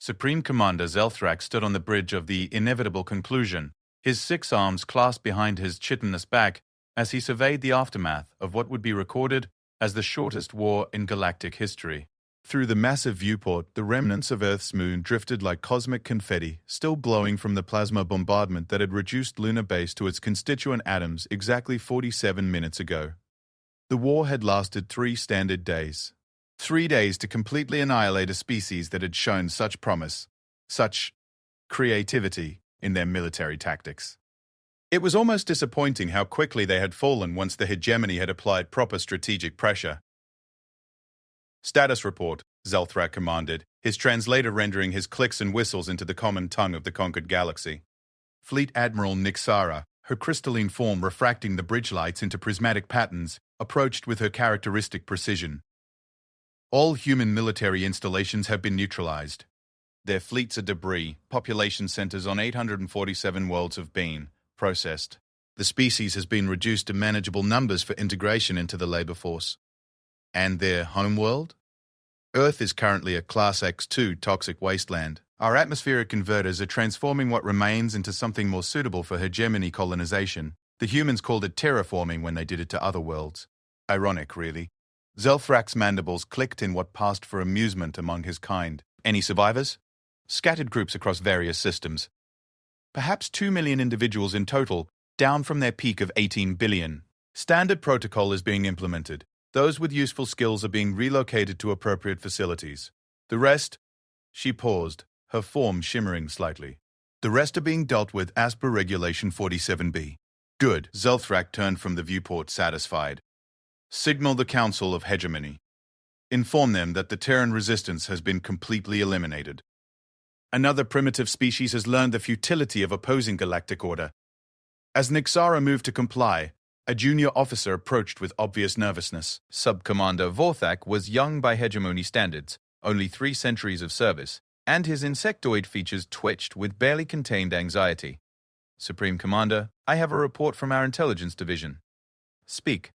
Supreme Commander Zelthrak stood on the bridge of the inevitable conclusion, his 6 arms clasped behind his chitinous back as he surveyed the aftermath of what would be recorded as the shortest war in galactic history. Through the massive viewport, the remnants of Earth's moon drifted like cosmic confetti, still glowing from the plasma bombardment that had reduced lunar base to its constituent atoms exactly 47 minutes ago. The war had lasted 3 standard days. 3 days to completely annihilate a species that had shown such promise, such creativity in their military tactics. It was almost disappointing how quickly they had fallen once the hegemony had applied proper strategic pressure. "Status report," Zelthrak commanded, his translator rendering his clicks and whistles into the common tongue of the conquered galaxy. Fleet Admiral Nixara, her crystalline form refracting the bridge lights into prismatic patterns, approached with her characteristic precision. "All human military installations have been neutralized. Their fleets of debris, population centers on 847 worlds have been processed. The species has been reduced to manageable numbers for integration into the labor force. And their homeworld? Earth is currently a Class X2 toxic wasteland. Our atmospheric converters are transforming what remains into something more suitable for hegemony colonization. The humans called it terraforming when they did it to other worlds. Ironic, really." Zelthrak's mandibles clicked in what passed for amusement among his kind. "Any survivors?" "Scattered groups across various systems. Perhaps 2 million individuals in total, down from their peak of 18 billion. Standard protocol is being implemented. Those with useful skills are being relocated to appropriate facilities. The rest..." She paused, her form shimmering slightly. "The rest are being dealt with as per Regulation 47B. "Good." Zelthrak turned from the viewport satisfied. "Signal the Council of Hegemony. Inform them that the Terran resistance has been completely eliminated. Another primitive species has learned the futility of opposing galactic order." As Nixara moved to comply, a junior officer approached with obvious nervousness. Sub-Commander Vorthak was young by hegemony standards, only 3 centuries of service, and his insectoid features twitched with barely contained anxiety. "Supreme Commander, I have a report from our intelligence division." "Speak."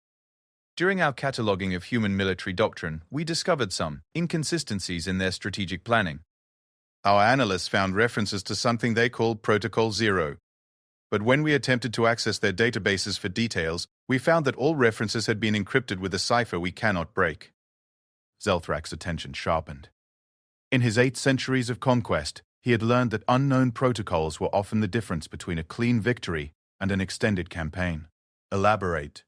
"During our cataloging of human military doctrine, we discovered some inconsistencies in their strategic planning. Our analysts found references to something they called Protocol Zero. But when we attempted to access their databases for details, we found that all references had been encrypted with a cipher we cannot break." Zelthrak's attention sharpened. In his 8 centuries of conquest, he had learned that unknown protocols were often the difference between a clean victory and an extended campaign. "Elaborate."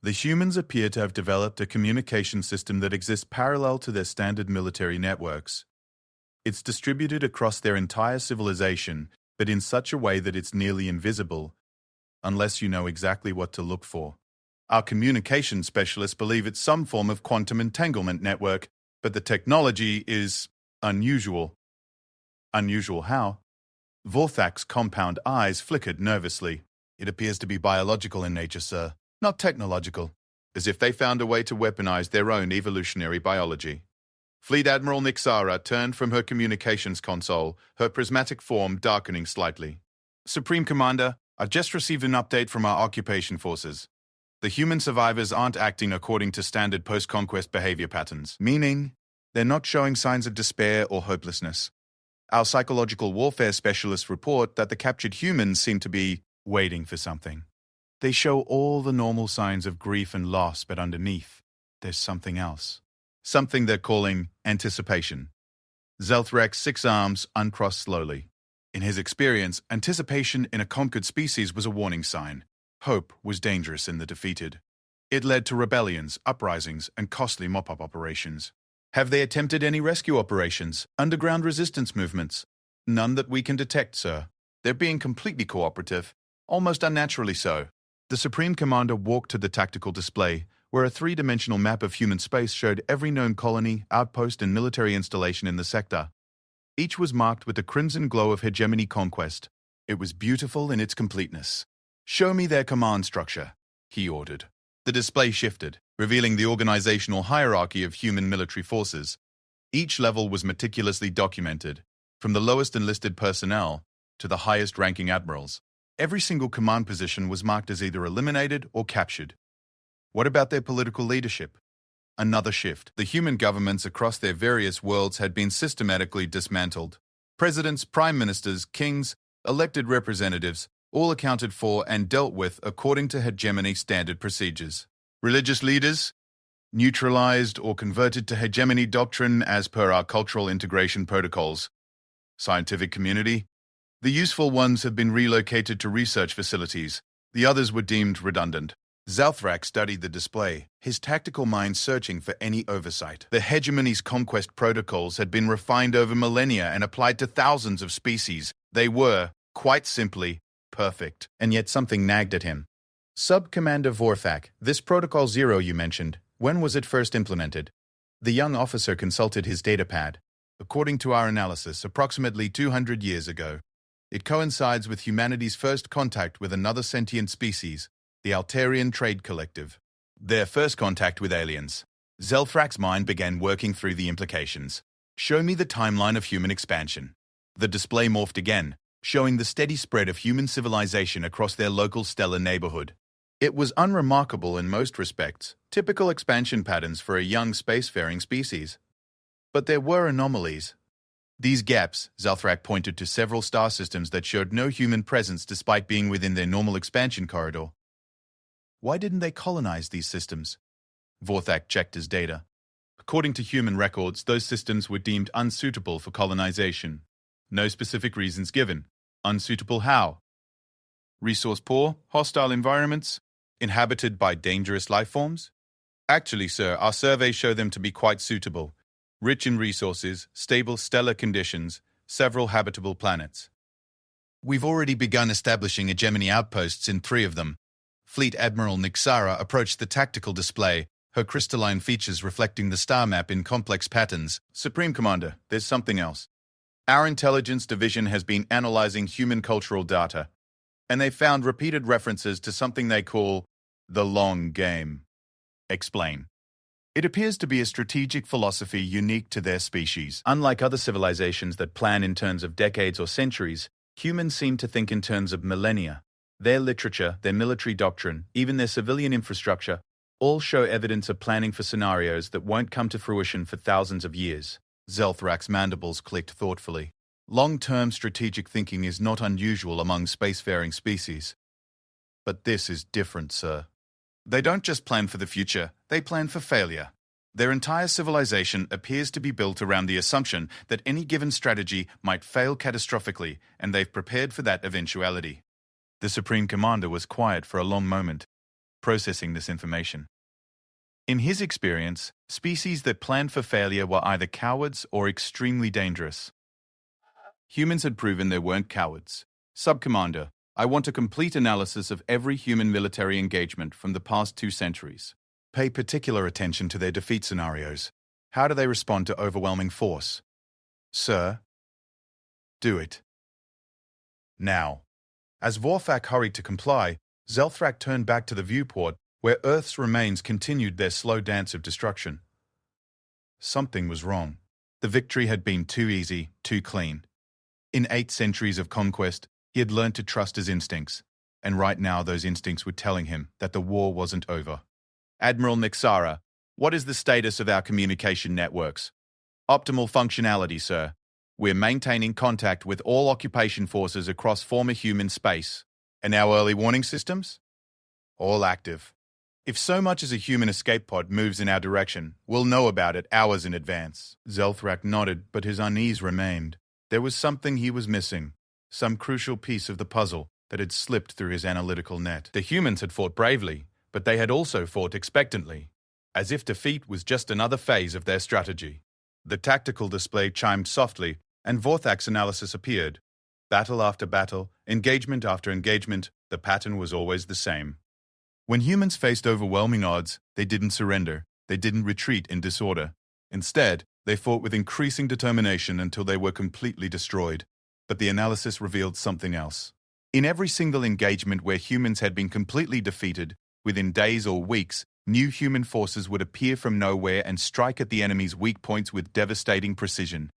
"The humans appear to have developed a communication system that exists parallel to their standard military networks. It's distributed across their entire civilization, but in such a way that it's nearly invisible, unless you know exactly what to look for. Our communication specialists believe it's some form of quantum entanglement network, but the technology is unusual." "Unusual how?" Vorthak's compound eyes flickered nervously. "It appears to be biological in nature, sir, not technological, as if they found a way to weaponize their own evolutionary biology." Fleet Admiral Nixara turned from her communications console, her prismatic form darkening slightly. "Supreme Commander, I've just received an update from our occupation forces. The human survivors aren't acting according to standard post-conquest behavior patterns, meaning they're not showing signs of despair or hopelessness. Our psychological warfare specialists report that the captured humans seem to be waiting for something. They show all the normal signs of grief and loss, but underneath, there's something else. Something they're calling anticipation." Zelthrak's 6 arms uncrossed slowly. In his experience, anticipation in a conquered species was a warning sign. Hope was dangerous in the defeated. It led to rebellions, uprisings, and costly mop-up operations. "Have they attempted any rescue operations, underground resistance movements?" "None that we can detect, sir. They're being completely cooperative, almost unnaturally so." The Supreme Commander walked to the tactical display, where a 3-dimensional map of human space showed every known colony, outpost, and military installation in the sector. Each was marked with the crimson glow of hegemony conquest. It was beautiful in its completeness. "Show me their command structure," he ordered. The display shifted, revealing the organizational hierarchy of human military forces. Each level was meticulously documented, from the lowest enlisted personnel to the highest-ranking admirals. Every single command position was marked as either eliminated or captured. "What about their political leadership?" Another shift. The human governments across their various worlds had been systematically dismantled. Presidents, prime ministers, kings, elected representatives, all accounted for and dealt with according to hegemony standard procedures. Religious leaders, neutralized or converted to hegemony doctrine as per our cultural integration protocols. Scientific community, the useful ones have been relocated to research facilities. The others were deemed redundant. Zelthrak studied the display, his tactical mind searching for any oversight. The hegemony's conquest protocols had been refined over millennia and applied to thousands of species. They were, quite simply, perfect. And yet something nagged at him. Sub-Commander Vorthak, this Protocol Zero you mentioned, when was it first implemented? The young officer consulted his datapad. According to our analysis, approximately 200 years ago. It coincides with humanity's first contact with another sentient species, the Altarian Trade Collective. Their first contact with aliens. Zelthrak's mind began working through the implications. Show me the timeline of human expansion. The display morphed again, showing the steady spread of human civilization across their local stellar neighborhood. It was unremarkable in most respects, typical expansion patterns for a young spacefaring species. But there were anomalies. These gaps, Zelthrak pointed to several star systems that showed no human presence despite being within their normal expansion corridor. Why didn't they colonize these systems? Vorthak checked his data. According to human records, those systems were deemed unsuitable for colonization. No specific reasons given. Unsuitable how? Resource poor, hostile environments, inhabited by dangerous life forms? Actually, sir, our surveys show them to be quite suitable. Rich in resources, stable stellar conditions, several habitable planets. We've already begun establishing hegemony outposts in 3 of them. Fleet Admiral Nixara approached the tactical display, her crystalline features reflecting the star map in complex patterns. Supreme Commander, there's something else. Our intelligence division has been analyzing human cultural data, and they found repeated references to something they call the long game. Explain. It appears to be a strategic philosophy unique to their species. Unlike other civilizations that plan in terms of decades or centuries, humans seem to think in terms of millennia. Their literature, their military doctrine, even their civilian infrastructure, all show evidence of planning for scenarios that won't come to fruition for thousands of years. Zelthrak's mandibles clicked thoughtfully. Long-term strategic thinking is not unusual among spacefaring species. But this is different, sir. They don't just plan for the future, they plan for failure. Their entire civilization appears to be built around the assumption that any given strategy might fail catastrophically, and they've prepared for that eventuality. The Supreme Commander was quiet for a long moment, processing this information. In his experience, species that planned for failure were either cowards or extremely dangerous. Humans had proven they weren't cowards. Sub-Commander, I want a complete analysis of every human military engagement from the past 2 centuries. Pay particular attention to their defeat scenarios. How do they respond to overwhelming force? Sir? Do it. Now. As Vorthak hurried to comply, Zelthrak turned back to the viewport where Earth's remains continued their slow dance of destruction. Something was wrong. The victory had been too easy, too clean. In 8 centuries of conquest, he had learned to trust his instincts, and right now those instincts were telling him that the war wasn't over. Admiral Nixara, what is the status of our communication networks? Optimal functionality, sir. We're maintaining contact with all occupation forces across former human space. And our early warning systems? All active. If so much as a human escape pod moves in our direction, we'll know about it hours in advance. Zelthrak nodded, but his unease remained. There was something he was missing. Some crucial piece of the puzzle that had slipped through his analytical net. The humans had fought bravely, but they had also fought expectantly, as if defeat was just another phase of their strategy. The tactical display chimed softly, and Vorthak's analysis appeared. Battle after battle, engagement after engagement, the pattern was always the same. When humans faced overwhelming odds, they didn't surrender, they didn't retreat in disorder. Instead, they fought with increasing determination until they were completely destroyed. But the analysis revealed something else. In every single engagement where humans had been completely defeated, within days or weeks, new human forces would appear from nowhere and strike at the enemy's weak points with devastating precision.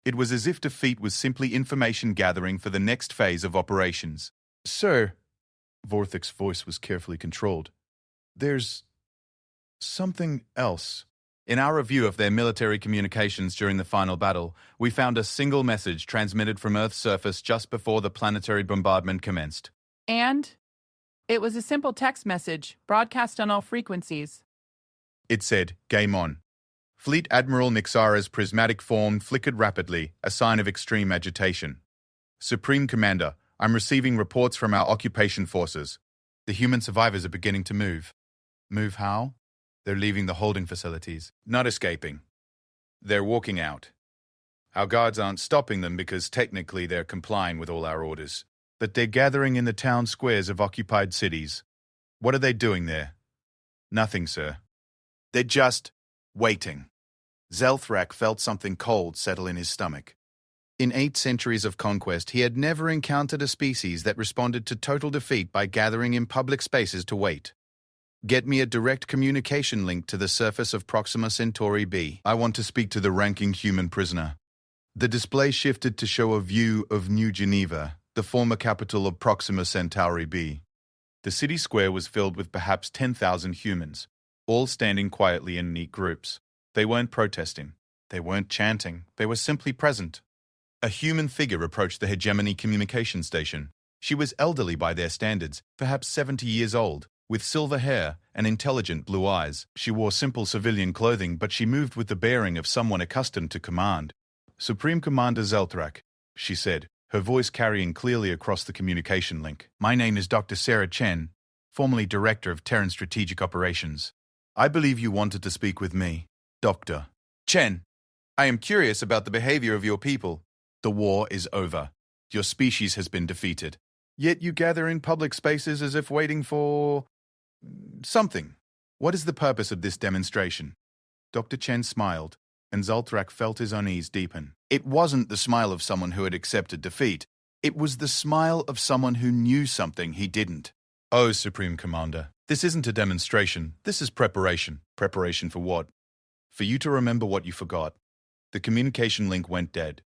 It was as if defeat was simply information gathering for the next phase of operations. Sir, Vorthak's voice was carefully controlled. There's something else. In our review of their military communications during the final battle, we found a single message transmitted from Earth's surface just before the planetary bombardment commenced. And it was a simple text message, broadcast on all frequencies. It said, "Game on." Fleet Admiral Nixara's prismatic form flickered rapidly, a sign of extreme agitation. "Supreme Commander, I'm receiving reports from our occupation forces. The human survivors are beginning to move." Move how? They're leaving the holding facilities, not escaping. They're walking out. Our guards aren't stopping them because technically they're complying with all our orders. But they're gathering in the town squares of occupied cities. What are they doing there? Nothing, sir. They're just waiting. Zelthrak felt something cold settle in his stomach. In 8 centuries of conquest, he had never encountered a species that responded to total defeat by gathering in public spaces to wait. "Get me a direct communication link to the surface of Proxima Centauri B. I want to speak to the ranking human prisoner." The display shifted to show a view of New Geneva, the former capital of Proxima Centauri B. The city square was filled with perhaps 10,000 humans, all standing quietly in neat groups. They weren't protesting. They weren't chanting. They were simply present. A human figure approached the hegemony communication station. She was elderly by their standards, perhaps 70 years old, with silver hair and intelligent blue eyes. She wore simple civilian clothing, but she moved with the bearing of someone accustomed to command. "Supreme Commander Zelthrak," she said, her voice carrying clearly across the communication link. "My name is Dr. Sarah Chen, formerly Director of Terran Strategic Operations. I believe you wanted to speak with me. Dr. Chen, I am curious about the behavior of your people. The war is over. Your species has been defeated. Yet you gather in public spaces as if waiting for something. What is the purpose of this demonstration?" Dr. Chen smiled, and Zelthrak felt his unease deepen. It wasn't the smile of someone who had accepted defeat. It was the smile of someone who knew something he didn't. "Oh, Supreme Commander, this isn't a demonstration. This is preparation." "Preparation for what?" "For you to remember what you forgot." The communication link went dead.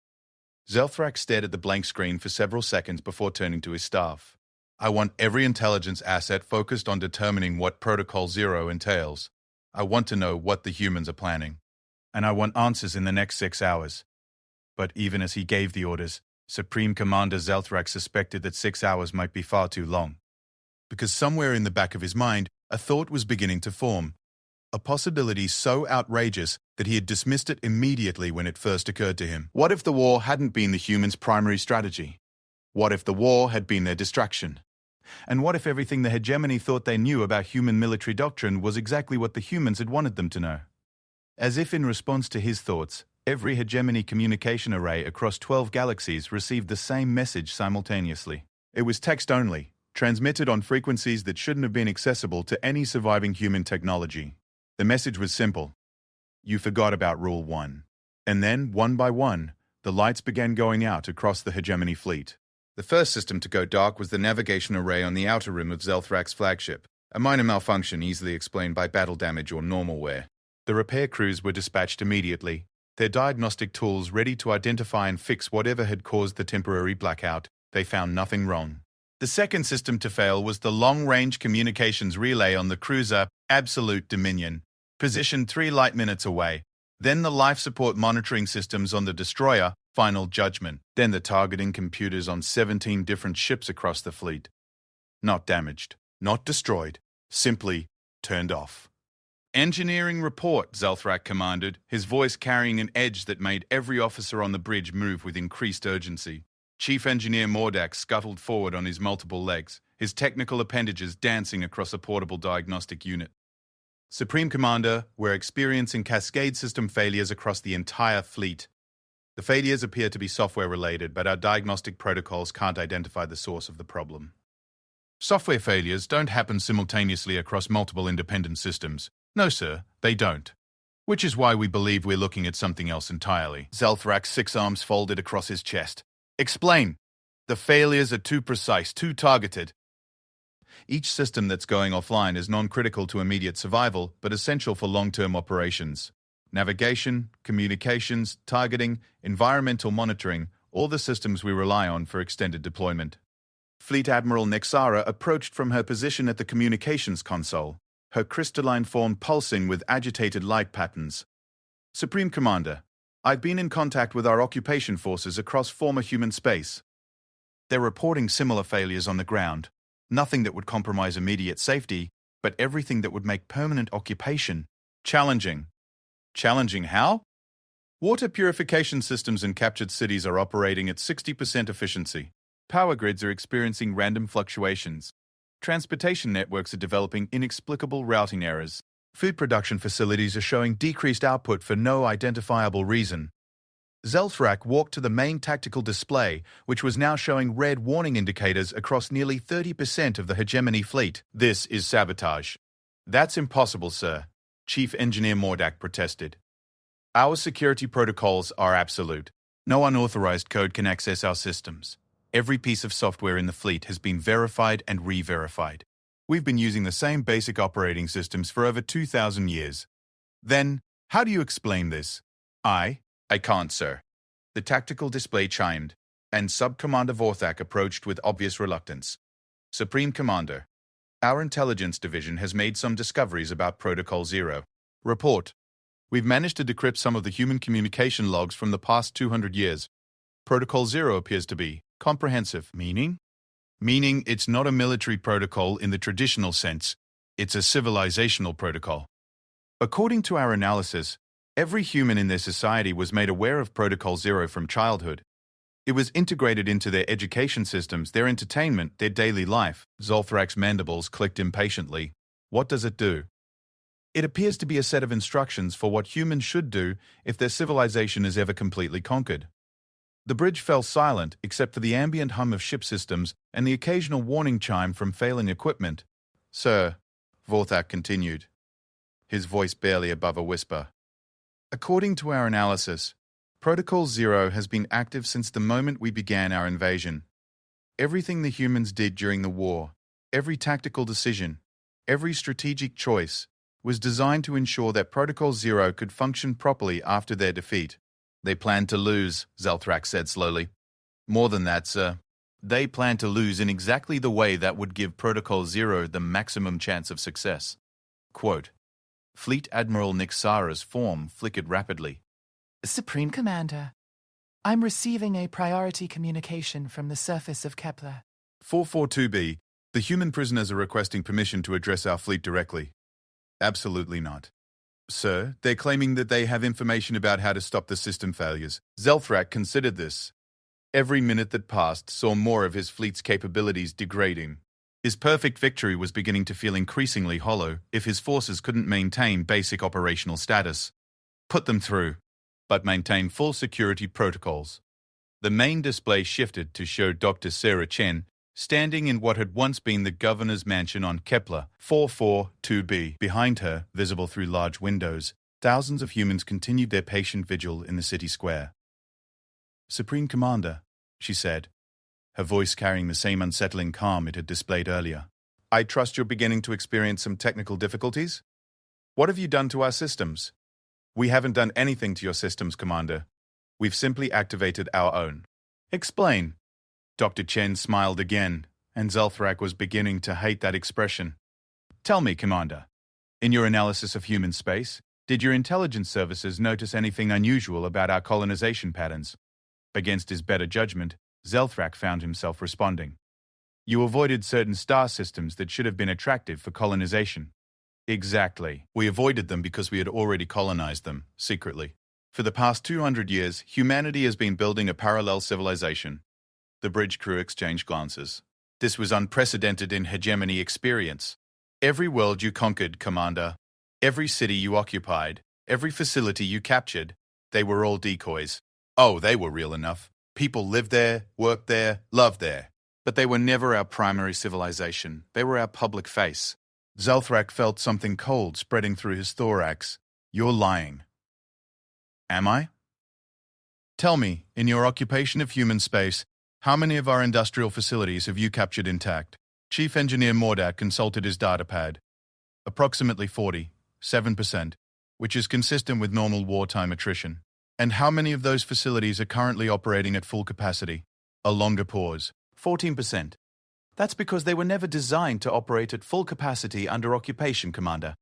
Zelthrak stared at the blank screen for several seconds before turning to his staff. "I want every intelligence asset focused on determining what Protocol Zero entails. I want to know what the humans are planning. And I want answers in the next 6 hours." But even as he gave the orders, Supreme Commander Zelthrak suspected that 6 hours might be far too long. Because somewhere in the back of his mind, a thought was beginning to form. A possibility so outrageous that he had dismissed it immediately when it first occurred to him. What if the war hadn't been the humans' primary strategy? What if the war had been their distraction? And what if everything the hegemony thought they knew about human military doctrine was exactly what the humans had wanted them to know? As if in response to his thoughts, every hegemony communication array across 12 galaxies received the same message simultaneously. It was text only, transmitted on frequencies that shouldn't have been accessible to any surviving human technology. The message was simple. You forgot about Rule 1. And then, one by one, the lights began going out across the hegemony fleet. The first system to go dark was the navigation array on the outer rim of Zelthrak's flagship, a minor malfunction easily explained by battle damage or normal wear. The repair crews were dispatched immediately, their diagnostic tools ready to identify and fix whatever had caused the temporary blackout. They found nothing wrong. The second system to fail was the long-range communications relay on the cruiser Absolute Dominion, positioned 3 light minutes away. Then the life support monitoring systems on the destroyer, Final Judgment. Then the targeting computers on 17 different ships across the fleet. Not damaged, not destroyed, simply turned off. "Engineering report," Zelthrak commanded, his voice carrying an edge that made every officer on the bridge move with increased urgency. Chief Engineer Mordak scuttled forward on his multiple legs, his technical appendages dancing across a portable diagnostic unit. "Supreme Commander, we're experiencing cascade system failures across the entire fleet. The failures appear to be software-related, but our diagnostic protocols can't identify the source of the problem." "Software failures don't happen simultaneously across multiple independent systems. No, sir, they don't. Which is why we believe we're looking at something else entirely." Zelthrak's 6 arms folded across his chest. "Explain. The failures are too precise, too targeted. Each system that's going offline is non-critical to immediate survival, but essential for long-term operations. Navigation, communications, targeting, environmental monitoring, all the systems we rely on for extended deployment." Fleet Admiral Nixara approached from her position at the communications console, her crystalline form pulsing with agitated light patterns. Supreme Commander, I've been in contact with our occupation forces across former human space. They're reporting similar failures on the ground. Nothing that would compromise immediate safety, but everything that would make permanent occupation challenging. Challenging how? Water purification systems in captured cities are operating at 60% efficiency. Power grids are experiencing random fluctuations. Transportation networks are developing inexplicable routing errors. Food production facilities are showing decreased output for no identifiable reason. Zelthrak walked to the main tactical display, which was now showing red warning indicators across nearly 30% of the hegemony fleet. This is sabotage. That's impossible, sir, Chief Engineer Mordak protested. Our security protocols are absolute. No unauthorized code can access our systems. Every piece of software in the fleet has been verified and re-verified. We've been using the same basic operating systems for over 2,000 years. Then, how do you explain this? I can't, sir. The tactical display chimed, and Sub-Commander Vorthak approached with obvious reluctance. Supreme Commander, our intelligence division has made some discoveries about Protocol Zero. Report. We've managed to decrypt some of the human communication logs from the past 200 years. Protocol Zero appears to be comprehensive. Meaning? Meaning it's not a military protocol in the traditional sense. It's a civilizational protocol. According to our analysis, every human in their society was made aware of Protocol Zero from childhood. It was integrated into their education systems, their entertainment, their daily life. Zolthrak's mandibles clicked impatiently. What does it do? It appears to be a set of instructions for what humans should do if their civilization is ever completely conquered. The bridge fell silent except for the ambient hum of ship systems and the occasional warning chime from failing equipment. Sir, Vorthak continued, his voice barely above a whisper. According to our analysis, Protocol Zero has been active since the moment we began our invasion. Everything the humans did during the war, every tactical decision, every strategic choice, was designed to ensure that Protocol Zero could function properly after their defeat. They planned to lose, Zelthrak said slowly. More than that, sir. They planned to lose in exactly the way that would give Protocol Zero the maximum chance of success. Quote, Fleet Admiral Nixara's form flickered rapidly. Supreme Commander, I'm receiving a priority communication from the surface of Kepler. 442B, the human prisoners are requesting permission to address our fleet directly. Absolutely not. Sir, they're claiming that they have information about how to stop the system failures. Zelthrak considered this. Every minute that passed saw more of his fleet's capabilities degrading. His perfect victory was beginning to feel increasingly hollow if his forces couldn't maintain basic operational status. Put them through, but maintain full security protocols. The main display shifted to show Dr. Sarah Chen standing in what had once been the governor's mansion on Kepler 442b. Behind her, visible through large windows, thousands of humans continued their patient vigil in the city square. Supreme Commander, she said, her voice carrying the same unsettling calm it had displayed earlier. I trust you're beginning to experience some technical difficulties? What have you done to our systems? We haven't done anything to your systems, Commander. We've simply activated our own. Explain. Dr. Chen smiled again, and Zelthrak was beginning to hate that expression. Tell me, Commander, in your analysis of human space, did your intelligence services notice anything unusual about our colonization patterns? Against his better judgment, Zelthrak found himself responding. You avoided certain star systems that should have been attractive for colonization. Exactly. We avoided them because we had already colonized them, secretly. For the past 200 years, humanity has been building a parallel civilization. The bridge crew exchanged glances. This was unprecedented in hegemony experience. Every world you conquered, Commander, every city you occupied, every facility you captured, they were all decoys. Oh, they were real enough. People lived there, worked there, loved there. But they were never our primary civilization. They were our public face. Zelthrak felt something cold spreading through his thorax. You're lying. Am I? Tell me, in your occupation of human space, how many of our industrial facilities have you captured intact? Chief Engineer Mordak consulted his datapad. Approximately 7%, which is consistent with normal wartime attrition. And how many of those facilities are currently operating at full capacity? A longer pause. 14%. That's because they were never designed to operate at full capacity under occupation, Commander.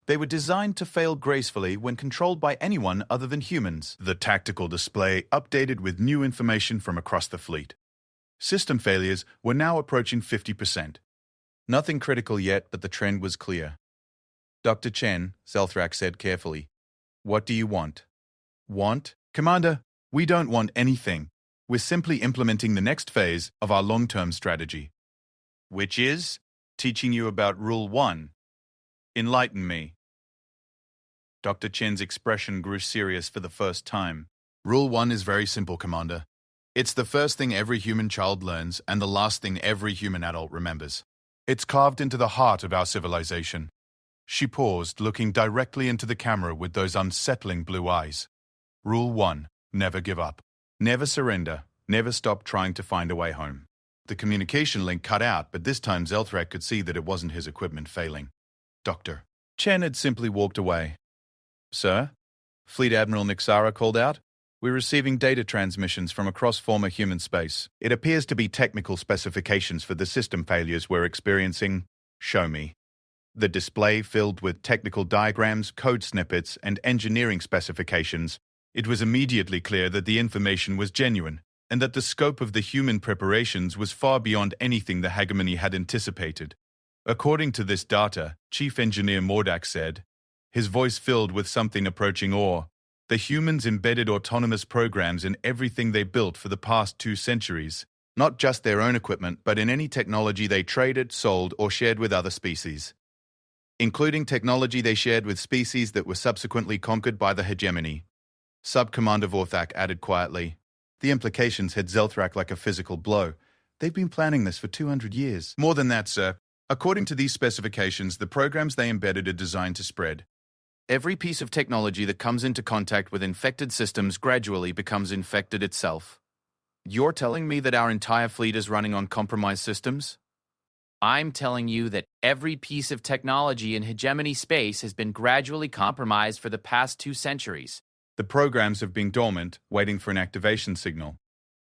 They were designed to fail gracefully when controlled by anyone other than humans. The tactical display updated with new information from across the fleet. System failures were now approaching 50%. Nothing critical yet, but the trend was clear. Dr. Chen, Zelthrak said carefully. What do you want? Want? Commander, we don't want anything. We're simply implementing the next phase of our long-term strategy. Which is? Teaching you about Rule 1. Enlighten me. Dr. Chen's expression grew serious for the first time. Rule 1 is very simple, Commander. It's the first thing every human child learns and the last thing every human adult remembers. It's carved into the heart of our civilization. She paused, looking directly into the camera with those unsettling blue eyes. Rule 1. Never give up. Never surrender. Never stop trying to find a way home. The communication link cut out, but this time Zelthrak could see that it wasn't his equipment failing. Doctor. Chen had simply walked away. Sir? Fleet Admiral Nixara called out. We're receiving data transmissions from across former human space. It appears to be technical specifications for the system failures we're experiencing. Show me. The display filled with technical diagrams, code snippets, and engineering specifications. It was immediately clear that the information was genuine, and that the scope of the human preparations was far beyond anything the hegemony had anticipated. According to this data, Chief Engineer Mordak said, his voice filled with something approaching awe, the humans embedded autonomous programs in everything they built for the past 2 centuries, not just their own equipment, but in any technology they traded, sold, or shared with other species, including technology they shared with species that were subsequently conquered by the hegemony. Sub-Commander Vorthak added quietly. The implications hit Zelthrak like a physical blow. They've been planning this for 200 years. More than that, sir. According to these specifications, the programs they embedded are designed to spread. Every piece of technology that comes into contact with infected systems gradually becomes infected itself. You're telling me that our entire fleet is running on compromised systems? I'm telling you that every piece of technology in hegemony space has been gradually compromised for the past 2 centuries. The programs have been dormant, waiting for an activation signal,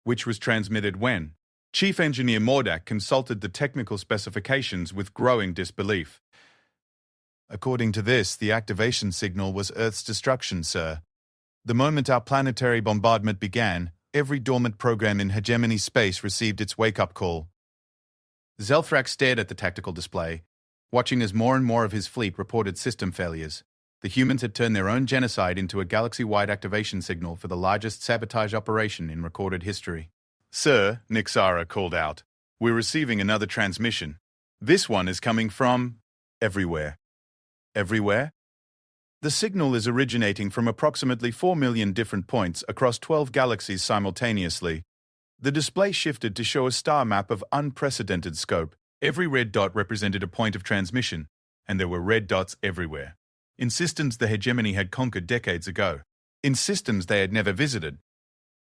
which was transmitted when? Chief Engineer Mordak consulted the technical specifications with growing disbelief. According to this, the activation signal was Earth's destruction, sir. The moment our planetary bombardment began, every dormant program in hegemony space received its wake-up call. Zelthrak stared at the tactical display, watching as more and more of his fleet reported system failures. The humans had turned their own genocide into a galaxy-wide activation signal for the largest sabotage operation in recorded history. Sir, Nixara called out, we're receiving another transmission. This one is coming from everywhere. Everywhere? The signal is originating from approximately 4 million different points across 12 galaxies simultaneously. The display shifted to show a star map of unprecedented scope. Every red dot represented a point of transmission, and there were red dots everywhere. In systems the hegemony had conquered decades ago. In systems they had never visited.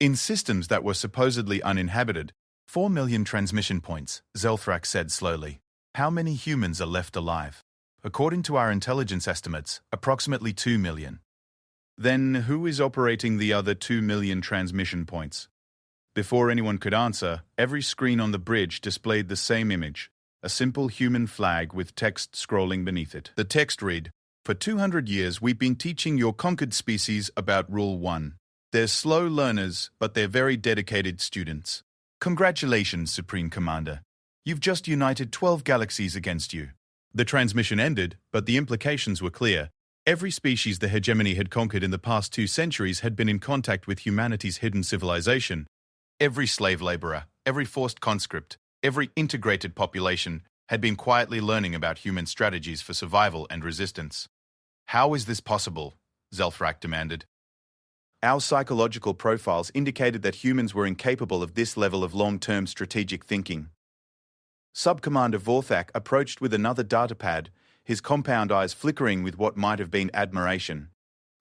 In systems that were supposedly uninhabited. 4 million transmission points, Zelthrak said slowly. How many humans are left alive? According to our intelligence estimates, approximately 2 million. Then who is operating the other 2 million transmission points? Before anyone could answer, every screen on the bridge displayed the same image, a simple human flag with text scrolling beneath it. The text read, For 200 years we've been teaching your conquered species about Rule 1. They're slow learners, but they're very dedicated students. Congratulations, Supreme Commander. You've just united 12 galaxies against you. The transmission ended, but the implications were clear. Every species the hegemony had conquered in the past 2 centuries had been in contact with humanity's hidden civilization. Every slave laborer, every forced conscript, every integrated population had been quietly learning about human strategies for survival and resistance. How is this possible? Zelthrak demanded. Our psychological profiles indicated that humans were incapable of this level of long-term strategic thinking. Sub-Commander Vorthak approached with another datapad, his compound eyes flickering with what might have been admiration.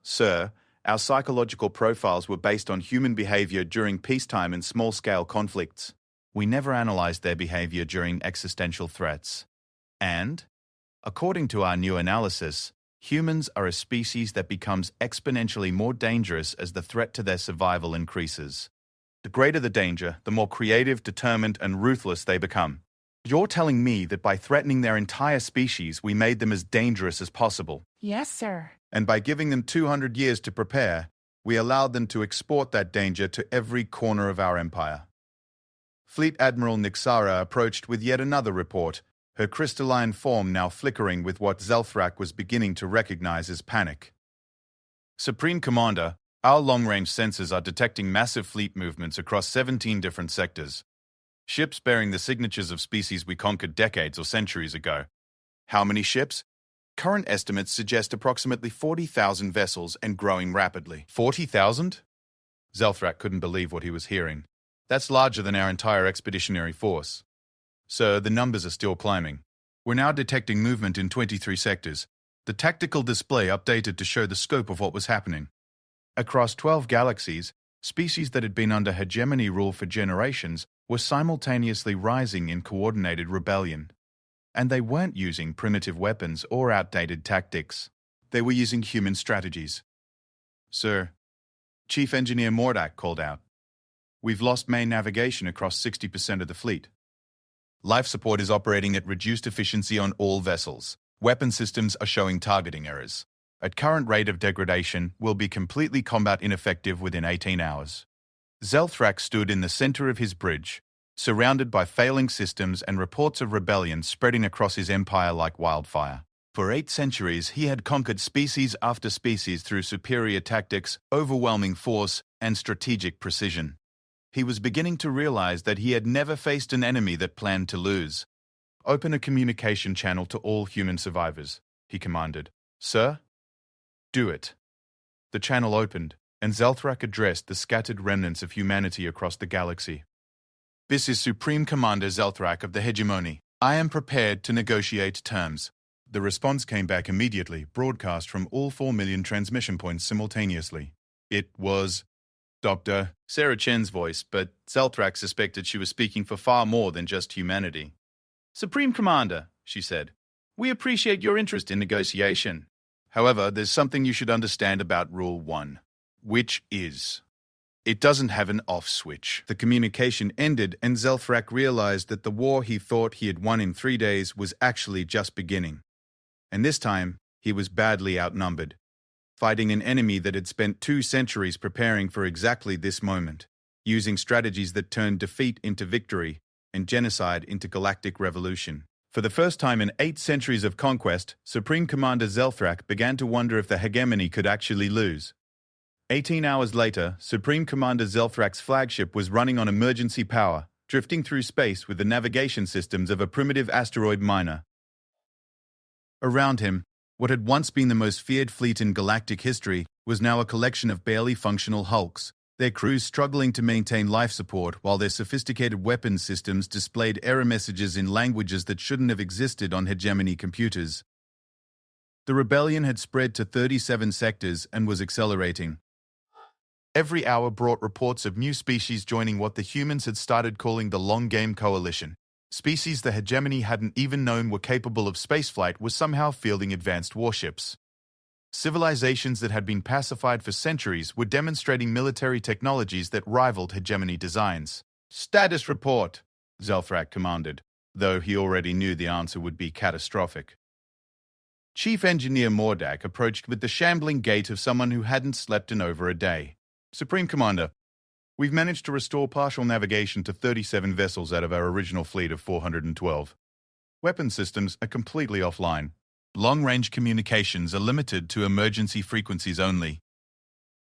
Sir, our psychological profiles were based on human behavior during peacetime and small-scale conflicts. We never analyzed their behavior during existential threats. And, according to our new analysis, humans are a species that becomes exponentially more dangerous as the threat to their survival increases. The greater the danger, the more creative, determined, and ruthless they become. You're telling me that by threatening their entire species, we made them as dangerous as possible. Yes, sir. And by giving them 200 years to prepare, we allowed them to export that danger to every corner of our empire. Fleet Admiral Nixara approached with yet another report, her crystalline form now flickering with what Zelthrak was beginning to recognize as panic. Supreme Commander, our long-range sensors are detecting massive fleet movements across 17 different sectors. Ships bearing the signatures of species we conquered decades or centuries ago. How many ships? Current estimates suggest approximately 40,000 vessels and growing rapidly. 40,000? Zelthrak couldn't believe what he was hearing. That's larger than our entire expeditionary force. Sir, the numbers are still climbing. We're now detecting movement in 23 sectors. The tactical display updated to show the scope of what was happening. Across 12 galaxies, species that had been under hegemony rule for generations were simultaneously rising in coordinated rebellion. And they weren't using primitive weapons or outdated tactics. They were using human strategies. Sir, Chief Engineer Mordak called out. We've lost main navigation across 60% of the fleet. Life support is operating at reduced efficiency on all vessels. Weapon systems are showing targeting errors. At current rate of degradation, we'll be completely combat ineffective within 18 hours. Zelthrak stood in the center of his bridge, surrounded by failing systems and reports of rebellion spreading across his empire like wildfire. For 8 centuries, he had conquered species after species through superior tactics, overwhelming force, and strategic precision. He was beginning to realize that he had never faced an enemy that planned to lose. Open a communication channel to all human survivors, he commanded. Sir? Do it. The channel opened, and Zelthrak addressed the scattered remnants of humanity across the galaxy. This is Supreme Commander Zelthrak of the Hegemony. I am prepared to negotiate terms. The response came back immediately, broadcast from all 4 million transmission points simultaneously. It was Dr. Sarah Chen's voice, but Zelthrak suspected she was speaking for far more than just humanity. Supreme Commander, she said, we appreciate your interest in negotiation. However, there's something you should understand about Rule 1, which is, it doesn't have an off switch. The communication ended, and Zelthrak realized that the war he thought he had won in 3 days was actually just beginning. And this time, he was badly outnumbered, fighting an enemy that had spent 2 centuries preparing for exactly this moment, using strategies that turned defeat into victory and genocide into galactic revolution. For the first time in 8 centuries of conquest, Supreme Commander Zelthrak began to wonder if the hegemony could actually lose. 18 hours later, Supreme Commander Zelthrak's flagship was running on emergency power, drifting through space with the navigation systems of a primitive asteroid miner. Around him, what had once been the most feared fleet in galactic history was now a collection of barely functional hulks, their crews struggling to maintain life support while their sophisticated weapons systems displayed error messages in languages that shouldn't have existed on hegemony computers. The rebellion had spread to 37 sectors and was accelerating. Every hour brought reports of new species joining what the humans had started calling the Long Game Coalition. Species the hegemony hadn't even known were capable of spaceflight were somehow fielding advanced warships. Civilizations that had been pacified for centuries were demonstrating military technologies that rivaled hegemony designs. Status report, Zelthrak commanded, though he already knew the answer would be catastrophic. Chief Engineer Mordak approached with the shambling gait of someone who hadn't slept in over a day. Supreme Commander, we've managed to restore partial navigation to 37 vessels out of our original fleet of 412. Weapon systems are completely offline. Long-range communications are limited to emergency frequencies only.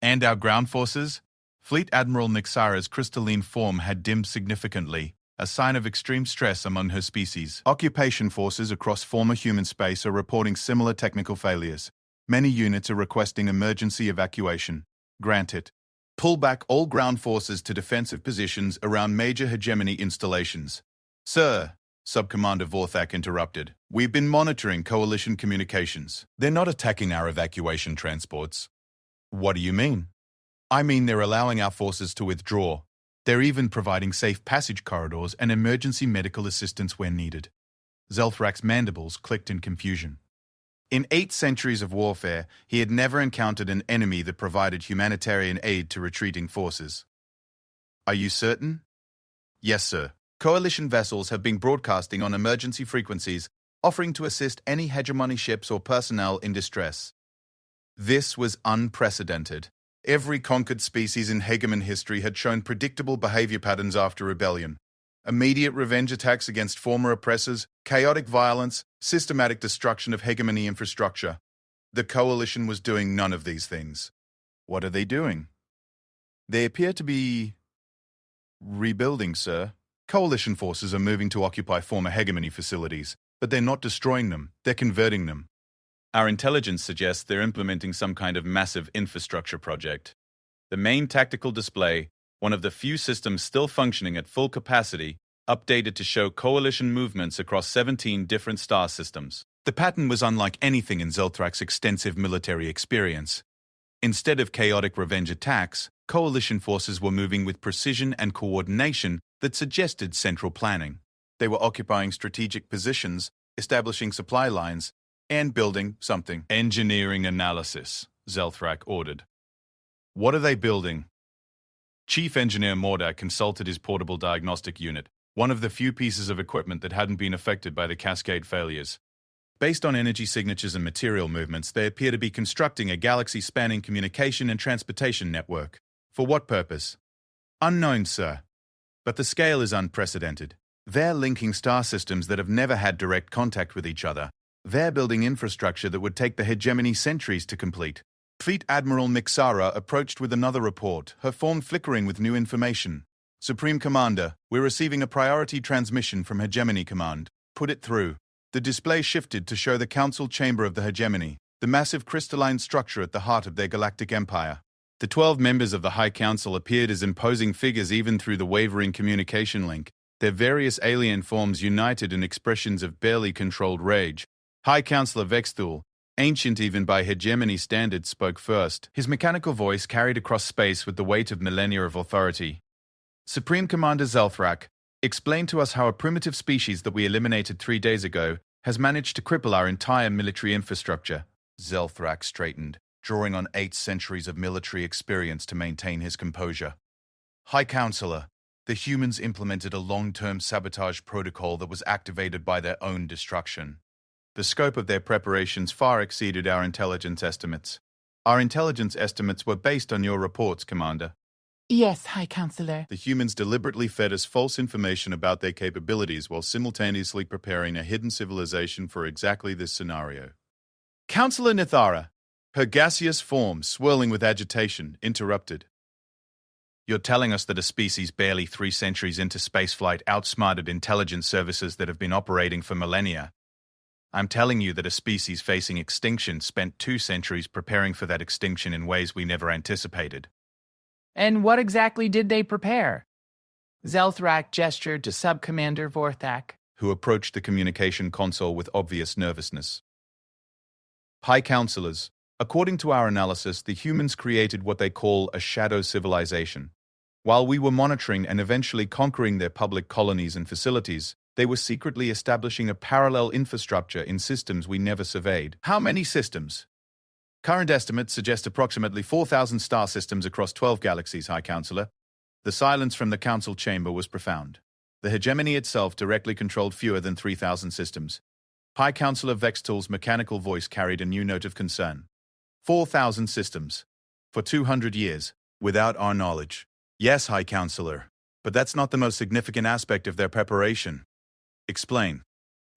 And our ground forces? Fleet Admiral Nixara's crystalline form had dimmed significantly, a sign of extreme stress among her species. Occupation forces across former human space are reporting similar technical failures. Many units are requesting emergency evacuation. Grant it. Pull back all ground forces to defensive positions around major hegemony installations. Sir, Subcommander Vorthak interrupted. We've been monitoring coalition communications. They're not attacking our evacuation transports. What do you mean? I mean they're allowing our forces to withdraw. They're even providing safe passage corridors and emergency medical assistance where needed. Zelthrak's mandibles clicked in confusion. In 8 centuries of warfare, he had never encountered an enemy that provided humanitarian aid to retreating forces. Are you certain? Yes, sir. Coalition vessels have been broadcasting on emergency frequencies, offering to assist any hegemony ships or personnel in distress. This was unprecedented. Every conquered species in hegemon history had shown predictable behavior patterns after rebellion. Immediate revenge attacks against former oppressors, chaotic violence, systematic destruction of hegemony infrastructure. The Coalition was doing none of these things. What are they doing? They appear to be rebuilding, sir. Coalition forces are moving to occupy former hegemony facilities, but they're not destroying them, they're converting them. Our intelligence suggests they're implementing some kind of massive infrastructure project. The main tactical display, one of the few systems still functioning at full capacity, updated to show Coalition movements across 17 different star systems. The pattern was unlike anything in Zelthrak's extensive military experience. Instead of chaotic revenge attacks, Coalition forces were moving with precision and coordination that suggested central planning. They were occupying strategic positions, establishing supply lines, and building something. Engineering analysis, Zelthrak ordered. What are they building? Chief Engineer Mordak consulted his portable diagnostic unit, one of the few pieces of equipment that hadn't been affected by the Cascade failures. Based on energy signatures and material movements, they appear to be constructing a galaxy-spanning communication and transportation network. For what purpose? Unknown, sir. But the scale is unprecedented. They're linking star systems that have never had direct contact with each other. They're building infrastructure that would take the hegemony centuries to complete. Fleet Admiral Mixara approached with another report, her form flickering with new information. Supreme Commander, we're receiving a priority transmission from Hegemony Command. Put it through. The display shifted to show the Council Chamber of the Hegemony, the massive crystalline structure at the heart of their galactic empire. The 12 members of the High Council appeared as imposing figures even through the wavering communication link, their various alien forms united in expressions of barely controlled rage. High Councillor Vexthul, ancient even by hegemony standards, spoke first. His mechanical voice carried across space with the weight of millennia of authority. Supreme Commander Zelthrak, explain to us how a primitive species that we eliminated 3 days ago has managed to cripple our entire military infrastructure. Zelthrak straightened, drawing on 8 centuries of military experience to maintain his composure. High Counselor, the humans implemented a long-term sabotage protocol that was activated by their own destruction. The scope of their preparations far exceeded our intelligence estimates. Our intelligence estimates were based on your reports, Commander. Yes, High Counselor. The humans deliberately fed us false information about their capabilities while simultaneously preparing a hidden civilization for exactly this scenario. Counselor Nithara, her gaseous form swirling with agitation, interrupted. You're telling us that a species barely 3 centuries into spaceflight outsmarted intelligence services that have been operating for millennia. I'm telling you that a species facing extinction spent 2 centuries preparing for that extinction in ways we never anticipated. And what exactly did they prepare? Zelthrak gestured to Sub-Commander Vorthak, who approached the communication console with obvious nervousness. High Counselors, according to our analysis, the humans created what they call a shadow civilization. While we were monitoring and eventually conquering their public colonies and facilities, they were secretly establishing a parallel infrastructure in systems we never surveyed. How many systems? Current estimates suggest approximately 4,000 star systems across 12 galaxies, High Counselor. The silence from the council chamber was profound. The hegemony itself directly controlled fewer than 3,000 systems. High Counselor Vextul's mechanical voice carried a new note of concern. 4,000 systems. For 200 years, without our knowledge. Yes, High Counselor, but that's not the most significant aspect of their preparation. Explain.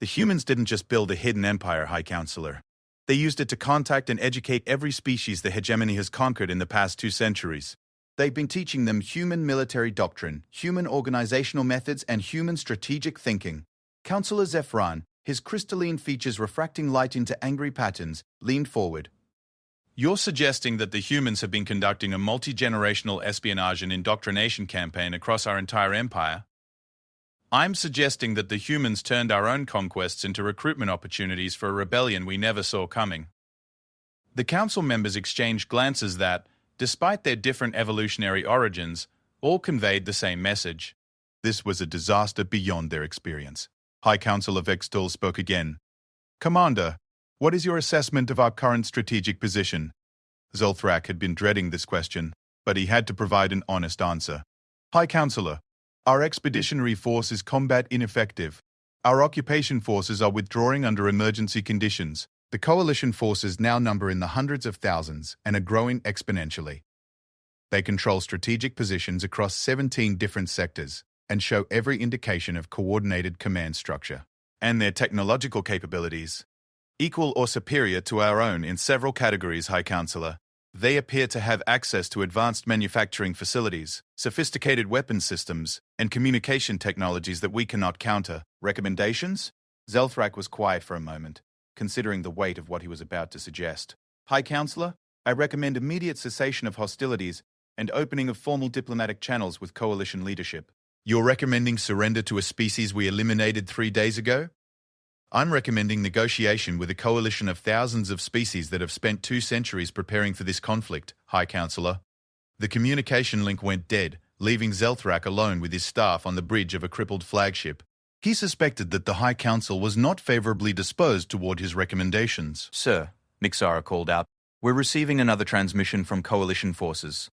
The humans didn't just build a hidden empire, High Counselor. They used it to contact and educate every species the hegemony has conquered in the past 2 centuries. They've been teaching them human military doctrine, human organizational methods, and human strategic thinking. Counselor Zephran, his crystalline features refracting light into angry patterns, leaned forward. You're suggesting that the humans have been conducting a multi-generational espionage and indoctrination campaign across our entire empire? I'm suggesting that the humans turned our own conquests into recruitment opportunities for a rebellion we never saw coming. The council members exchanged glances that, despite their different evolutionary origins, all conveyed the same message. This was a disaster beyond their experience. High Counselor Vextul spoke again. Commander, what is your assessment of our current strategic position? Zelthrak had been dreading this question, but he had to provide an honest answer. High Counselor, Our expeditionary force is combat ineffective. Our occupation forces are withdrawing under emergency conditions. The coalition forces now number in the hundreds of thousands and are growing exponentially. They control strategic positions across 17 different sectors and show every indication of coordinated command structure. And their technological capabilities, equal or superior to our own in several categories, High Counselor. They appear to have access to advanced manufacturing facilities, sophisticated weapon systems, and communication technologies that we cannot counter. Recommendations? Zelthrak was quiet for a moment, considering the weight of what he was about to suggest. High Counselor, I recommend immediate cessation of hostilities and opening of formal diplomatic channels with coalition leadership. You're recommending surrender to a species we eliminated 3 days ago? I'm recommending negotiation with a coalition of thousands of species that have spent 2 centuries preparing for this conflict, High Counselor. The communication link went dead, leaving Zelthrak alone with his staff on the bridge of a crippled flagship. He suspected that the High Council was not favorably disposed toward his recommendations. Sir, Mixara called out, we're receiving another transmission from coalition forces.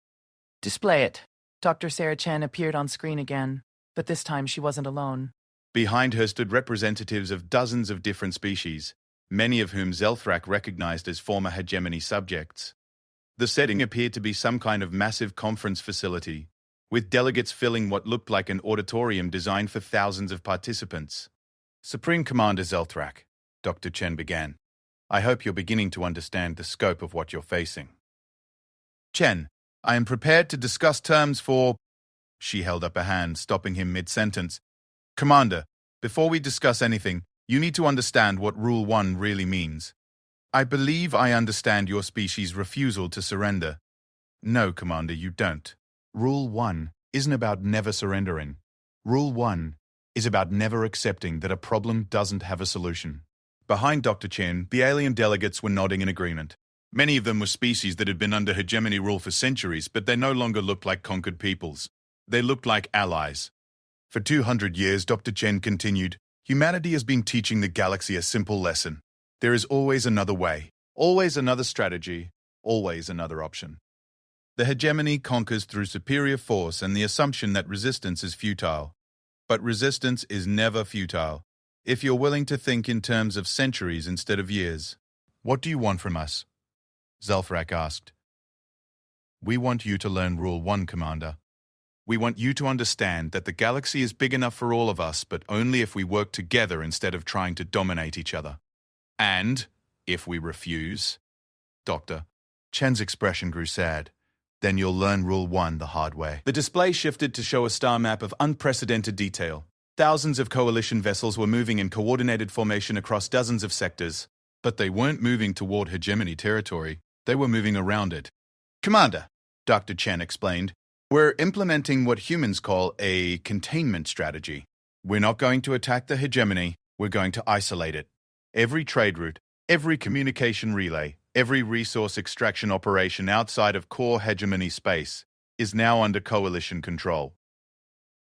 Display it. Dr. Sarah Chen appeared on screen again, but this time she wasn't alone. Behind her stood representatives of dozens of different species, many of whom Zelthrak recognized as former hegemony subjects. The setting appeared to be some kind of massive conference facility, with delegates filling what looked like an auditorium designed for thousands of participants. Supreme Commander Zelthrak, Dr. Chen began, I hope you're beginning to understand the scope of what you're facing. Chen, I am prepared to discuss terms for... She held up a hand, stopping him mid-sentence. Commander, before we discuss anything, you need to understand what Rule 1 really means. I believe I understand your species' refusal to surrender. No, Commander, you don't. Rule 1 isn't about never surrendering. Rule 1 is about never accepting that a problem doesn't have a solution. Behind Dr. Chen, the alien delegates were nodding in agreement. Many of them were species that had been under hegemony rule for centuries, but they no longer looked like conquered peoples. They looked like allies. For 200 years, Dr. Chen continued, humanity has been teaching the galaxy a simple lesson. There is always another way, always another strategy, always another option. The hegemony conquers through superior force and the assumption that resistance is futile. But resistance is never futile, if you're willing to think in terms of centuries instead of years. What do you want from us? Zelthrak asked. We want you to learn Rule 1, Commander. We want you to understand that the galaxy is big enough for all of us, but only if we work together instead of trying to dominate each other. And if we refuse... Doctor, Chen's expression grew sad. Then you'll learn Rule 1 the hard way. The display shifted to show a star map of unprecedented detail. Thousands of coalition vessels were moving in coordinated formation across dozens of sectors. But they weren't moving toward hegemony territory. They were moving around it. Commander, Dr. Chen explained, we're implementing what humans call a containment strategy. We're not going to attack the hegemony, we're going to isolate it. Every trade route, every communication relay, every resource extraction operation outside of core hegemony space is now under coalition control.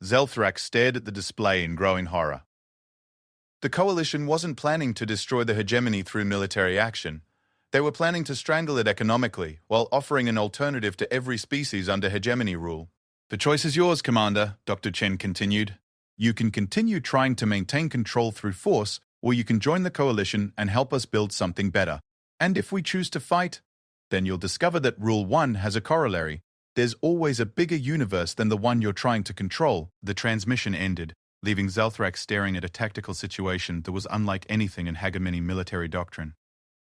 Zelthrak stared at the display in growing horror. The coalition wasn't planning to destroy the hegemony through military action. They were planning to strangle it economically, while offering an alternative to every species under hegemony rule. The choice is yours, Commander, Dr. Chen continued. You can continue trying to maintain control through force, or you can join the coalition and help us build something better. And if we choose to fight, then you'll discover that Rule 1 has a corollary. There's always a bigger universe than the one you're trying to control. The transmission ended, leaving Zelthrak staring at a tactical situation that was unlike anything in hegemony military doctrine.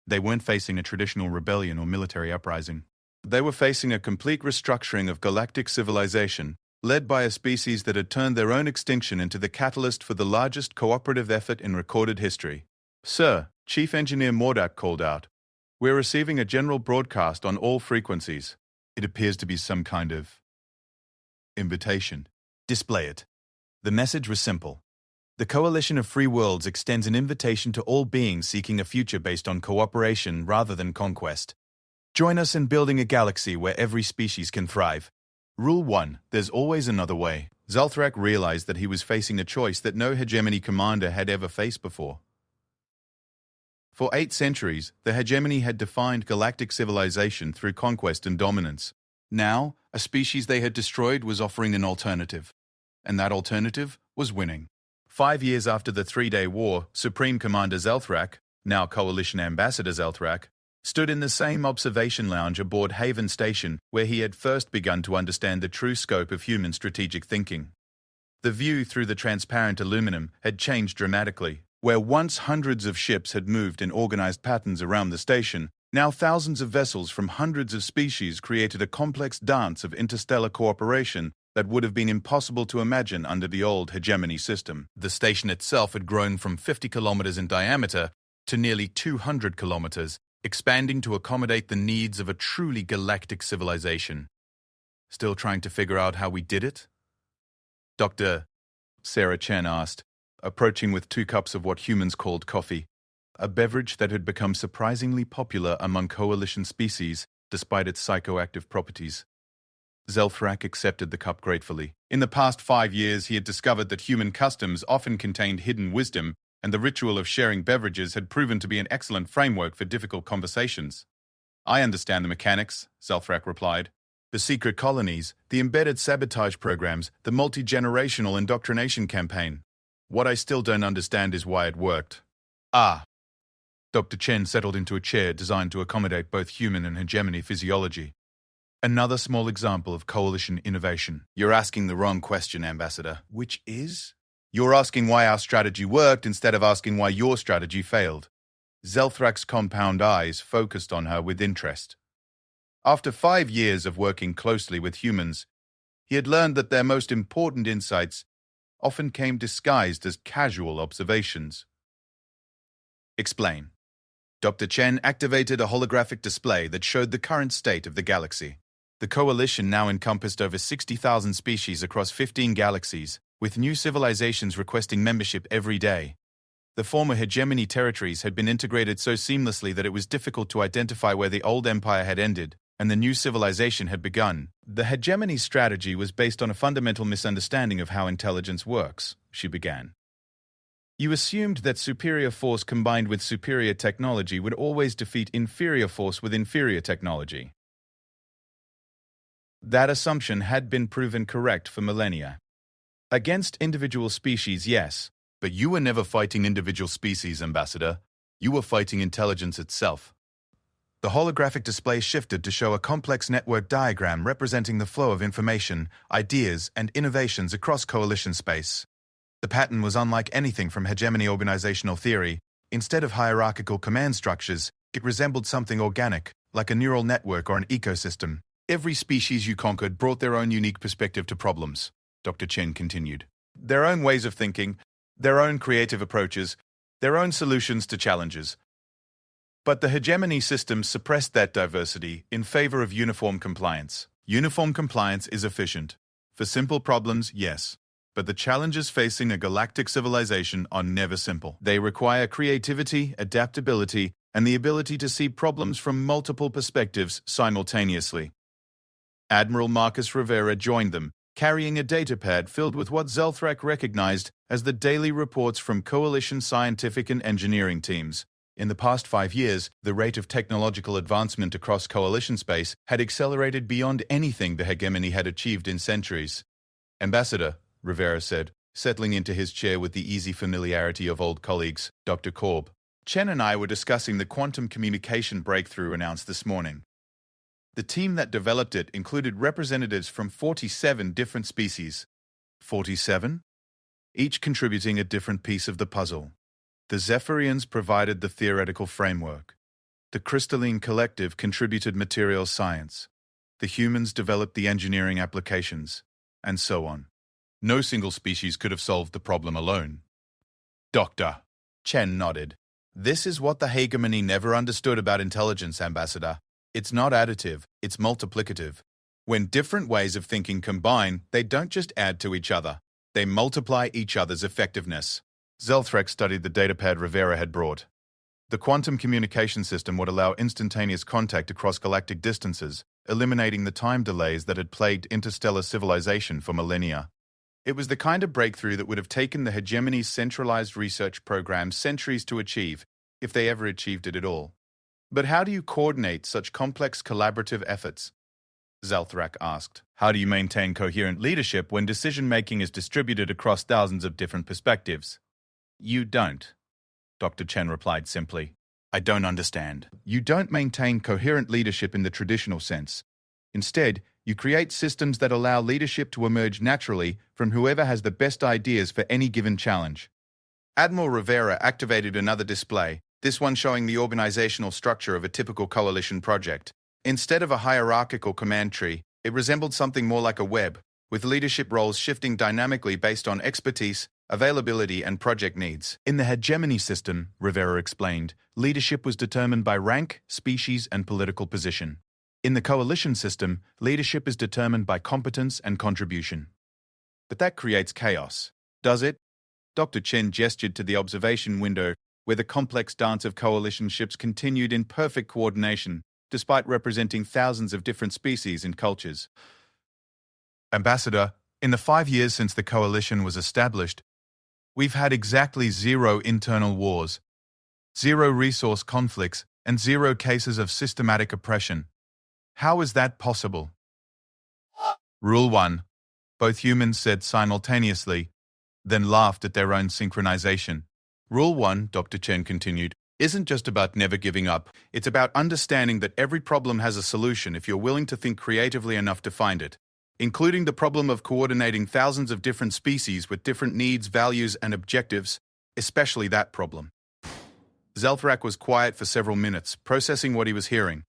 They weren't facing a traditional rebellion or military uprising. They were facing a complete restructuring of galactic civilization, led by a species that had turned their own extinction into the catalyst for the largest cooperative effort in recorded history. Sir, Chief Engineer Mordak called out. We're receiving a general broadcast on all frequencies. It appears to be some kind of invitation. Display it. The message was simple. The Coalition of Free Worlds extends an invitation to all beings seeking a future based on cooperation rather than conquest. Join us in building a galaxy where every species can thrive. Rule 1, there's always another way. Zelthrak realized that he was facing a choice that no hegemony commander had ever faced before. For 8 centuries, the hegemony had defined galactic civilization through conquest and dominance. Now, a species they had destroyed was offering an alternative. and that alternative was winning. 5 years after the three-day war, Supreme Commander Zelthrak, now Coalition Ambassador Zelthrak, stood in the same observation lounge aboard Haven Station where he had first begun to understand the true scope of human strategic thinking. The view through the transparent aluminum had changed dramatically. Where once hundreds of ships had moved in organized patterns around the station, now thousands of vessels from hundreds of species created a complex dance of interstellar cooperation that would have been impossible to imagine under the old hegemony system. The station itself had grown from 50 kilometers in diameter to nearly 200 kilometers, expanding to accommodate the needs of a truly galactic civilization. Still trying to figure out how we did it? Dr. Sarah Chen asked, approaching with 2 cups of what humans called coffee, a beverage that had become surprisingly popular among coalition species despite its psychoactive properties. Zelthrak accepted the cup gratefully. In the past 5 years, he had discovered that human customs often contained hidden wisdom, and the ritual of sharing beverages had proven to be an excellent framework for difficult conversations. I understand the mechanics, Zelthrak replied. The secret colonies, the embedded sabotage programs, the multi-generational indoctrination campaign. What I still don't understand is why it worked. Ah. Dr. Chen settled into a chair designed to accommodate both human and hegemony physiology. Another small example of coalition innovation. You're asking the wrong question, Ambassador. Which is? You're asking why our strategy worked instead of asking why your strategy failed. Zelthrak's compound eyes focused on her with interest. After 5 years of working closely with humans, he had learned that their most important insights often came disguised as casual observations. Explain. Dr. Chen activated a holographic display that showed the current state of the galaxy. The coalition now encompassed over 60,000 species across 15 galaxies, with new civilizations requesting membership every day. The former hegemony territories had been integrated so seamlessly that it was difficult to identify where the old empire had ended and the new civilization had begun. The hegemony strategy was based on a fundamental misunderstanding of how intelligence works, she began. You assumed that superior force combined with superior technology would always defeat inferior force with inferior technology. That assumption had been proven correct for millennia. Against individual species, yes, but you were never fighting individual species, Ambassador. You were fighting intelligence itself. The holographic display shifted to show a complex network diagram representing the flow of information, ideas, and innovations across coalition space. The pattern was unlike anything from hegemony organizational theory. Instead of hierarchical command structures, it resembled something organic, like a neural network or an ecosystem. Every species you conquered brought their own unique perspective to problems, Dr. Chen continued. Their own ways of thinking, their own creative approaches, their own solutions to challenges. But the hegemony system suppressed that diversity in favor of uniform compliance. Uniform compliance is efficient. For simple problems, yes. But the challenges facing a galactic civilization are never simple. They require creativity, adaptability, and the ability to see problems from multiple perspectives simultaneously. Admiral Marcus Rivera joined them, carrying a datapad filled with what Zelthrak recognized as the daily reports from coalition scientific and engineering teams. In the past 5 years, the rate of technological advancement across coalition space had accelerated beyond anything the hegemony had achieved in centuries. Ambassador, Rivera said, settling into his chair with the easy familiarity of old colleagues, Dr. Korb. Chen and I were discussing the quantum communication breakthrough announced this morning. The team that developed it included representatives from 47 different species. 47? Each contributing a different piece of the puzzle. The Zephyrians provided the theoretical framework. The Crystalline Collective contributed materials science. The humans developed the engineering applications, and so on. No single species could have solved the problem alone. Doctor. Chen nodded. This is what the hegemony never understood about intelligence, Ambassador. It's not additive, it's multiplicative. When different ways of thinking combine, they don't just add to each other. They multiply each other's effectiveness. Zelthrak studied the datapad Rivera had brought. The quantum communication system would allow instantaneous contact across galactic distances, eliminating the time delays that had plagued interstellar civilization for millennia. It was the kind of breakthrough that would have taken the hegemony's centralized research program centuries to achieve, if they ever achieved it at all. But how do you coordinate such complex collaborative efforts? Zelthrak asked. How do you maintain coherent leadership when decision-making is distributed across thousands of different perspectives? You don't, Dr. Chen replied simply. I don't understand. You don't maintain coherent leadership in the traditional sense. Instead, you create systems that allow leadership to emerge naturally from whoever has the best ideas for any given challenge. Admiral Rivera activated another display, this one showing the organizational structure of a typical coalition project. Instead of a hierarchical command tree, it resembled something more like a web, with leadership roles shifting dynamically based on expertise, availability, and project needs. In the hegemony system, Rivera explained, leadership was determined by rank, species, and political position. In the coalition system, leadership is determined by competence and contribution. But that creates chaos, does it? Dr. Chen gestured to the observation window, where the complex dance of coalition ships continued in perfect coordination, despite representing thousands of different species and cultures. Ambassador, in the 5 years since the coalition was established, we've had exactly 0 internal wars, 0 resource conflicts, and 0 cases of systematic oppression. How is that possible? Rule 1. Both humans said simultaneously, then laughed at their own synchronization. Rule 1, Dr. Chen continued, isn't just about never giving up. It's about understanding that every problem has a solution if you're willing to think creatively enough to find it, including the problem of coordinating thousands of different species with different needs, values, and objectives, especially that problem. Zelthrak was quiet for several minutes, processing what he was hearing.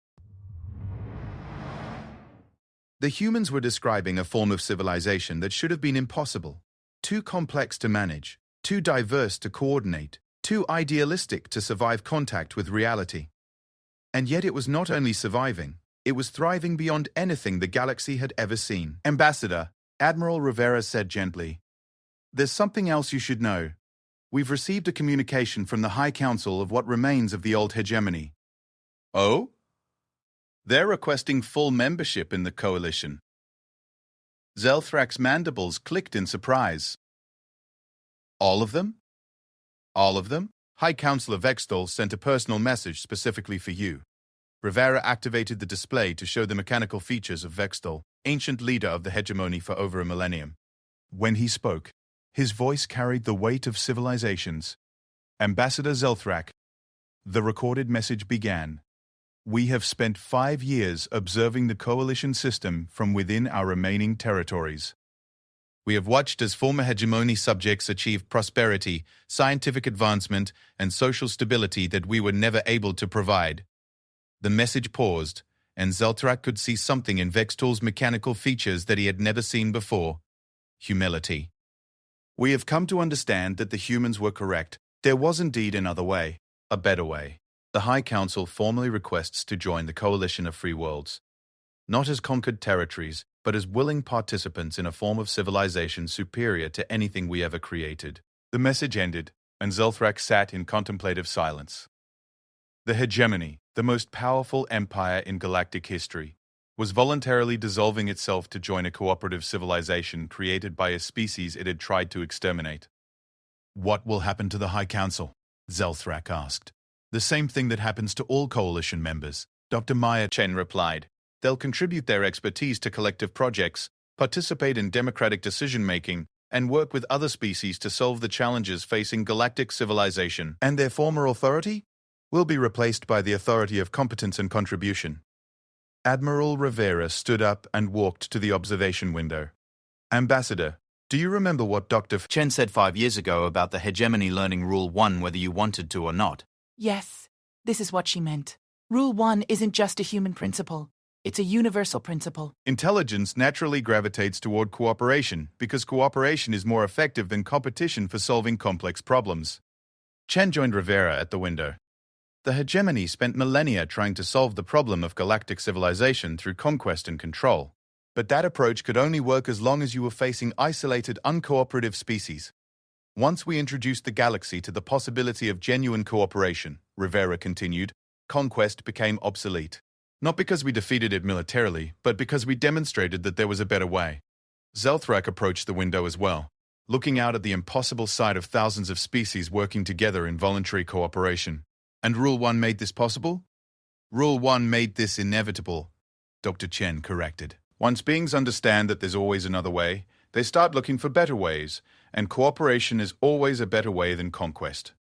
The humans were describing a form of civilization that should have been impossible, too complex to manage, too diverse to coordinate, too idealistic to survive contact with reality. And yet it was not only surviving, it was thriving beyond anything the galaxy had ever seen. Ambassador, Admiral Rivera said gently, there's something else you should know. We've received a communication from the High Council of what remains of the old hegemony. Oh? They're requesting full membership in the coalition. Zelthrak's mandibles clicked in surprise. All of them? All of them? High Councilor Vextol sent a personal message specifically for you. Rivera activated the display to show the mechanical features of Vextol, ancient leader of the hegemony for over a millennium. When he spoke, his voice carried the weight of civilizations. Ambassador Zelthrak, the recorded message began. We have spent 5 years observing the coalition system from within our remaining territories. We have watched as former hegemony subjects achieve prosperity, scientific advancement, and social stability that we were never able to provide. The message paused, and Zelthrak could see something in Vextol's mechanical features that he had never seen before. Humility. We have come to understand that the humans were correct. There was indeed another way, a better way. The High Council formally requests to join the Coalition of Free Worlds, not as conquered territories, but as willing participants in a form of civilization superior to anything we ever created. The message ended, and Zelthrak sat in contemplative silence. The hegemony, the most powerful empire in galactic history, was voluntarily dissolving itself to join a cooperative civilization created by a species it had tried to exterminate. What will happen to the High Council? Zelthrak asked. The same thing that happens to all coalition members, Dr. Maya Chen replied. They'll contribute their expertise to collective projects, participate in democratic decision-making, and work with other species to solve the challenges facing galactic civilization. And their former authority will be replaced by the authority of competence and contribution. Admiral Rivera stood up and walked to the observation window. Ambassador, do you remember what Dr. Chen said 5 years ago about the hegemony learning Rule 1 whether you wanted to or not? Yes, this is what she meant. Rule 1 isn't just a human principle. It's a universal principle. Intelligence naturally gravitates toward cooperation because cooperation is more effective than competition for solving complex problems. Chen joined Rivera at the window. The hegemony spent millennia trying to solve the problem of galactic civilization through conquest and control. But that approach could only work as long as you were facing isolated, uncooperative species. Once we introduced the galaxy to the possibility of genuine cooperation, Rivera continued, conquest became obsolete. Not because we defeated it militarily, but because we demonstrated that there was a better way. Zelthrak approached the window as well, looking out at the impossible sight of thousands of species working together in voluntary cooperation. And Rule 1 made this possible? Rule 1 made this inevitable, Dr. Chen corrected. Once beings understand that there's always another way, they start looking for better ways, and cooperation is always a better way than conquest.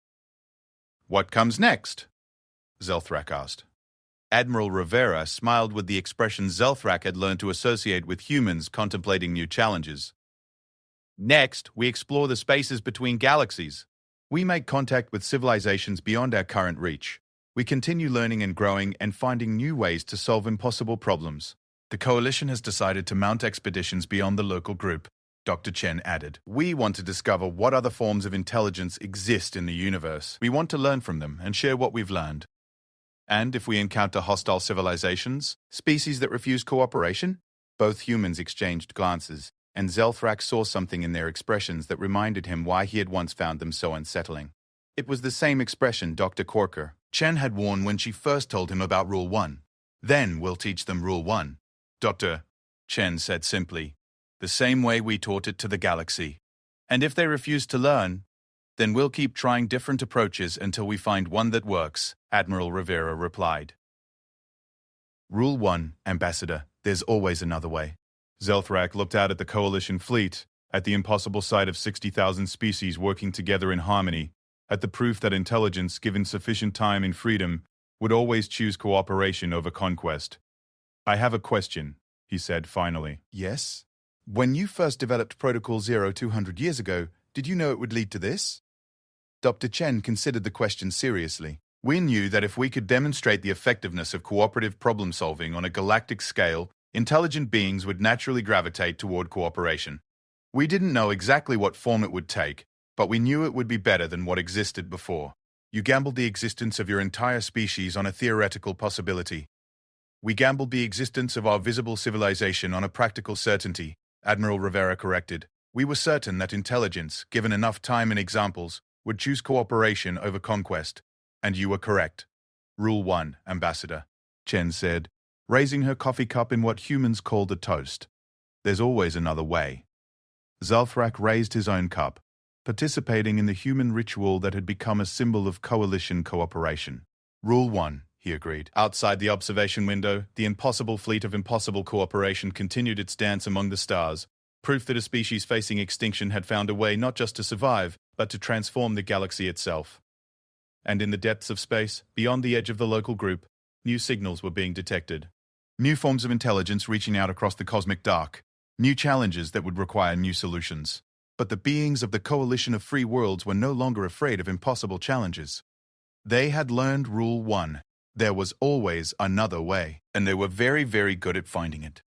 What comes next? Zelthrak asked. Admiral Rivera smiled with the expression Zelthrak had learned to associate with humans contemplating new challenges. Next, we explore the spaces between galaxies. We make contact with civilizations beyond our current reach. We continue learning and growing and finding new ways to solve impossible problems. The Coalition has decided to mount expeditions beyond the local group, Dr. Chen added. We want to discover what other forms of intelligence exist in the universe. We want to learn from them and share what we've learned. And if we encounter hostile civilizations, species that refuse cooperation? Both humans exchanged glances, and Zelthrak saw something in their expressions that reminded him why he had once found them so unsettling. It was the same expression Dr. Corker Chen had worn when she first told him about Rule 1. Then we'll teach them Rule 1. Dr. Chen said simply, the same way we taught it to the galaxy. And if they refuse to learn, then we'll keep trying different approaches until we find one that works, Admiral Rivera replied. Rule 1, Ambassador, there's always another way. Zelthrak looked out at the Coalition fleet, at the impossible sight of 60,000 species working together in harmony, at the proof that intelligence, given sufficient time and freedom, would always choose cooperation over conquest. I have a question, he said finally. Yes? When you first developed Protocol 0 200 years ago, did you know it would lead to this? Dr. Chen considered the question seriously. We knew that if we could demonstrate the effectiveness of cooperative problem-solving on a galactic scale, intelligent beings would naturally gravitate toward cooperation. We didn't know exactly what form it would take, but we knew it would be better than what existed before. You gambled the existence of your entire species on a theoretical possibility. We gambled the existence of our visible civilization on a practical certainty, Admiral Rivera corrected. We were certain that intelligence, given enough time and examples, would choose cooperation over conquest. And you were correct. Rule 1, Ambassador, Chen said, raising her coffee cup in what humans called a toast. There's always another way. Zelthrak raised his own cup, participating in the human ritual that had become a symbol of coalition cooperation. Rule 1, he agreed. Outside the observation window, the impossible fleet of impossible cooperation continued its dance among the stars, proof that a species facing extinction had found a way not just to survive, but to transform the galaxy itself. And in the depths of space, beyond the edge of the local group, new signals were being detected. New forms of intelligence reaching out across the cosmic dark. New challenges that would require new solutions. But the beings of the Coalition of Free Worlds were no longer afraid of impossible challenges. They had learned Rule 1. There was always another way, and they were very, very good at finding it.